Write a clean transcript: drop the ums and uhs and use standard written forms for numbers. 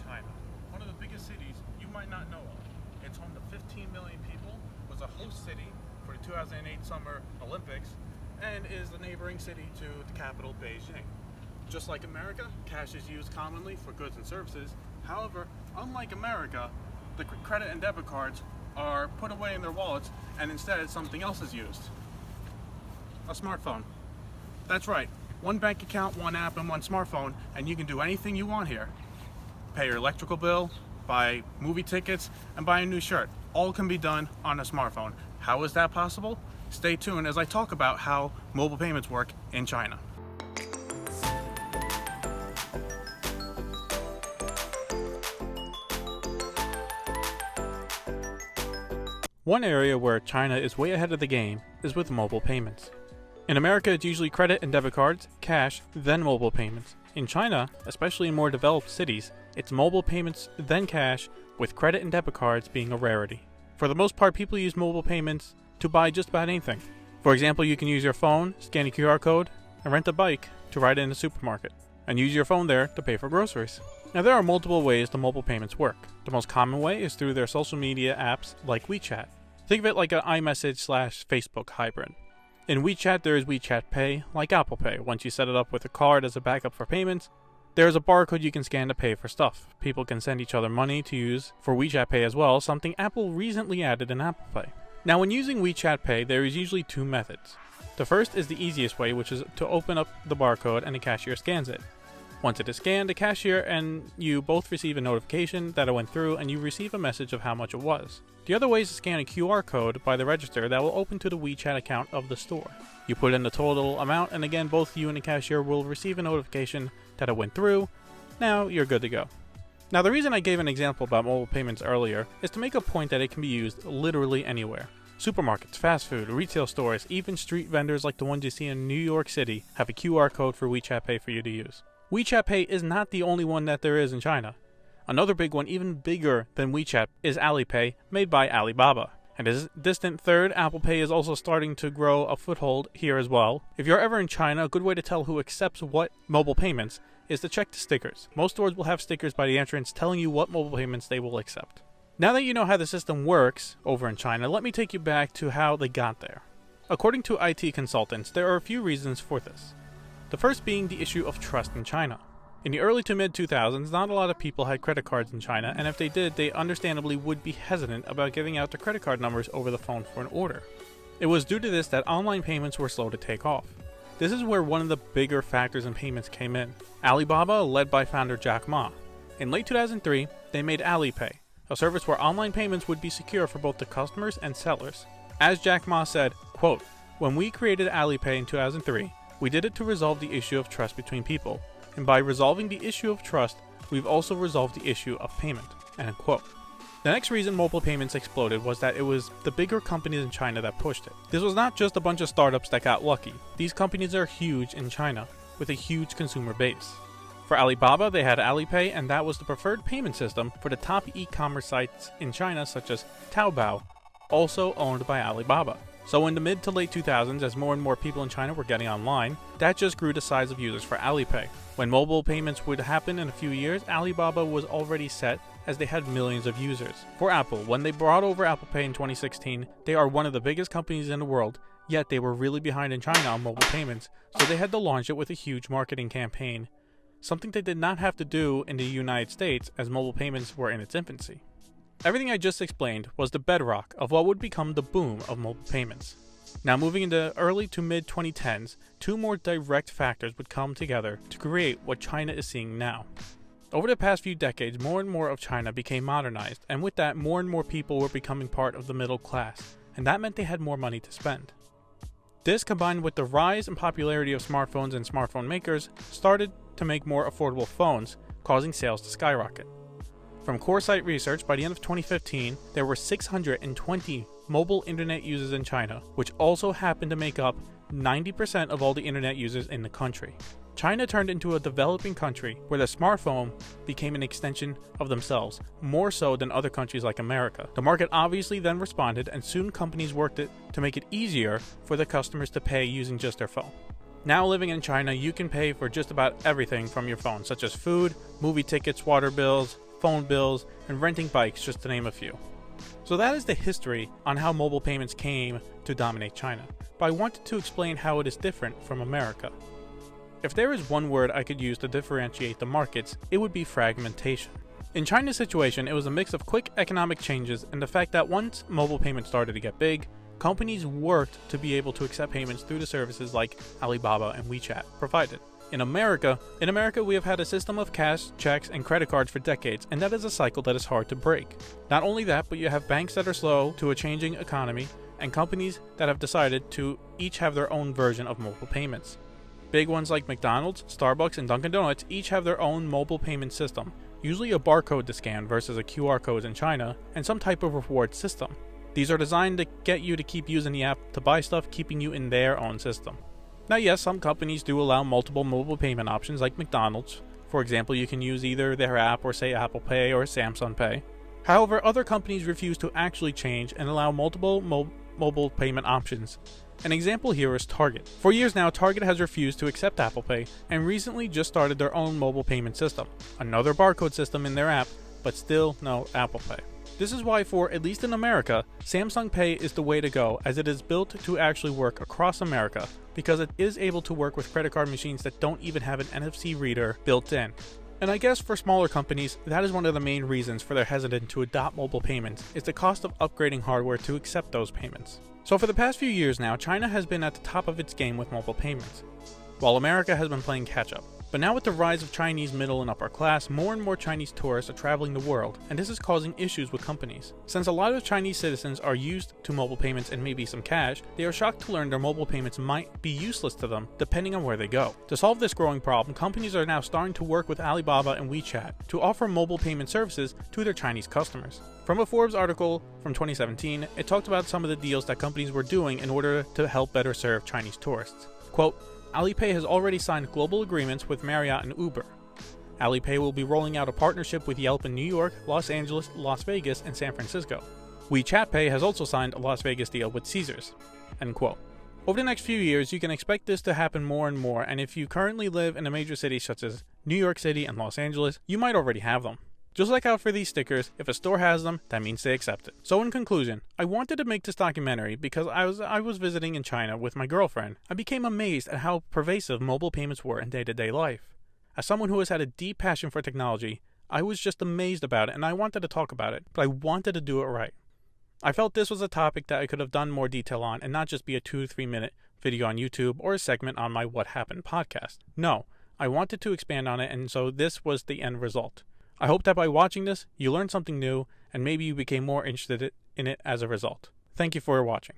China, one of the biggest cities you might not know of. It's home to 15 million people, was a host city for the 2008 Summer Olympics, and is the neighboring city to the capital, Beijing. Just like America, cash is used commonly for goods and services. However, unlike America, the credit and debit cards are put away in their wallets, and instead something else is used. A smartphone. That's right. One bank account, one app, and one smartphone, and you can do anything you want here. Pay your electrical bill, buy movie tickets, and buy a new shirt. All can be done on a smartphone. How is that possible? Stay tuned as I talk about how mobile payments work in China. One area where China is way ahead of the game is with mobile payments. In America, it's usually credit and debit cards, cash, then mobile payments. In China, especially in more developed cities, it's mobile payments, then cash, with credit and debit cards being a rarity. For the most part, people use mobile payments to buy just about anything. For example, you can use your phone, scan a QR code, and rent a bike to ride in a supermarket, and use your phone there to pay for groceries. Now, there are multiple ways the mobile payments work. The most common way is through their social media apps like WeChat. Think of it like an iMessage/Facebook hybrid. In WeChat, there is WeChat Pay, like Apple Pay. Once you set it up with a card as a backup for payments, there is a barcode you can scan to pay for stuff. People can send each other money to use for WeChat Pay as well, something Apple recently added in Apple Pay. Now, when using WeChat Pay, there is usually two methods. The first is the easiest way, which is to open up the barcode and the cashier scans it. Once it is scanned, the cashier and you both receive a notification that it went through, and you receive a message of how much it was. The other way is to scan a QR code by the register that will open to the WeChat account of the store. You put in the total amount, and again, both you and the cashier will receive a notification that it went through. Now you're good to go. Now, the reason I gave an example about mobile payments earlier is to make a point that it can be used literally anywhere. Supermarkets, fast food, retail stores, even street vendors like the ones you see in New York City have a QR code for WeChat Pay for you to use. WeChat Pay is not the only one that there is in China. Another big one, even bigger than WeChat, is Alipay, made by Alibaba. And as a distant third, Apple Pay is also starting to grow a foothold here as well. If you're ever in China, a good way to tell who accepts what mobile payments is to check the stickers. Most stores will have stickers by the entrance telling you what mobile payments they will accept. Now that you know how the system works over in China, let me take you back to how they got there. According to IT consultants, there are a few reasons for this. The first being the issue of trust in China. In the early to mid-2000s, not a lot of people had credit cards in China, and if they did, they understandably would be hesitant about giving out their credit card numbers over the phone for an order. It was due to this that online payments were slow to take off. This is where one of the bigger factors in payments came in. Alibaba, led by founder Jack Ma. In late 2003, they made Alipay, a service where online payments would be secure for both the customers and sellers. As Jack Ma said, quote, "When we created Alipay in 2003, we did it to resolve the issue of trust between people. And by resolving the issue of trust, we've also resolved the issue of payment." End quote. The next reason mobile payments exploded was that it was the bigger companies in China that pushed it. This was not just a bunch of startups that got lucky. These companies are huge in China, with a huge consumer base. For Alibaba, they had Alipay, and that was the preferred payment system for the top e-commerce sites in China, such as Taobao, also owned by Alibaba. So in the mid to late 2000s, as more and more people in China were getting online, that just grew the size of users for Alipay. When mobile payments would happen in a few years, Alibaba was already set as they had millions of users. For Apple, when they brought over Apple Pay in 2016, they are one of the biggest companies in the world, yet they were really behind in China on mobile payments, so they had to launch it with a huge marketing campaign, something they did not have to do in the United States as mobile payments were in its infancy. Everything I just explained was the bedrock of what would become the boom of mobile payments. Now, moving into early to mid 2010s, two more direct factors would come together to create what China is seeing now. Over the past few decades, more and more of China became modernized, and with that, more and more people were becoming part of the middle class, and that meant they had more money to spend. This, combined with the rise and popularity of smartphones and smartphone makers, started to make more affordable phones, causing sales to skyrocket. From CoreSite research, by the end of 2015, there were 620 mobile internet users in China, which also happened to make up 90% of all the internet users in the country. China turned into a developing country where the smartphone became an extension of themselves, more so than other countries like America. The market obviously then responded, and soon companies worked it to make it easier for the customers to pay using just their phone. Now, living in China, you can pay for just about everything from your phone, such as food, movie tickets, water bills, phone bills, and renting bikes, just to name a few. So that is the history on how mobile payments came to dominate China, but I wanted to explain how it is different from America. If there is one word I could use to differentiate the markets, it would be fragmentation. In China's situation, it was a mix of quick economic changes and the fact that once mobile payments started to get big, companies worked to be able to accept payments through the services like Alibaba and WeChat provided. In America, we have had a system of cash, checks, and credit cards for decades, and that is a cycle that is hard to break. Not only that, but you have banks that are slow to a changing economy, and companies that have decided to each have their own version of mobile payments. Big ones like McDonald's, Starbucks, and Dunkin' Donuts each have their own mobile payment system, usually a barcode to scan versus a QR code in China, and some type of reward system. These are designed to get you to keep using the app to buy stuff, keeping you in their own system. Now yes, some companies do allow multiple mobile payment options like McDonald's. For example, you can use either their app or say Apple Pay or Samsung Pay. However, other companies refuse to actually change and allow multiple mobile payment options. An example here is Target. For years now, Target has refused to accept Apple Pay and recently just started their own mobile payment system, another barcode system in their app, but still no Apple Pay. This is why for, at least in America, Samsung Pay is the way to go, as it is built to actually work across America because it is able to work with credit card machines that don't even have an NFC reader built in. And I guess for smaller companies, that is one of the main reasons for their hesitance to adopt mobile payments is the cost of upgrading hardware to accept those payments. So for the past few years now, China has been at the top of its game with mobile payments, while America has been playing catch up. But now with the rise of Chinese middle and upper class, more and more Chinese tourists are traveling the world, and this is causing issues with companies. Since a lot of Chinese citizens are used to mobile payments and maybe some cash, they are shocked to learn their mobile payments might be useless to them depending on where they go. To solve this growing problem, companies are now starting to work with Alibaba and WeChat to offer mobile payment services to their Chinese customers. From a Forbes article from 2017, it talked about some of the deals that companies were doing in order to help better serve Chinese tourists. Quote, Alipay has already signed global agreements with Marriott and Uber. Alipay will be rolling out a partnership with Yelp in New York, Los Angeles, Las Vegas, and San Francisco. WeChat Pay has also signed a Las Vegas deal with Caesars. End quote. Over the next few years, you can expect this to happen more and more, and if you currently live in a major city such as New York City and Los Angeles, you might already have them. Just like out for these stickers, if a store has them, that means they accept it. So in conclusion, I wanted to make this documentary because I was visiting in China with my girlfriend. I became amazed at how pervasive mobile payments were in day-to-day life. As someone who has had a deep passion for technology, I was just amazed about it and I wanted to talk about it, but I wanted to do it right. I felt this was a topic that I could have done more detail on and not just be a 2-3 minute video on YouTube or a segment on my What Happened podcast. No, I wanted to expand on it, and so this was the end result. I hope that by watching this, you learned something new, and maybe you became more interested in it as a result. Thank you for watching.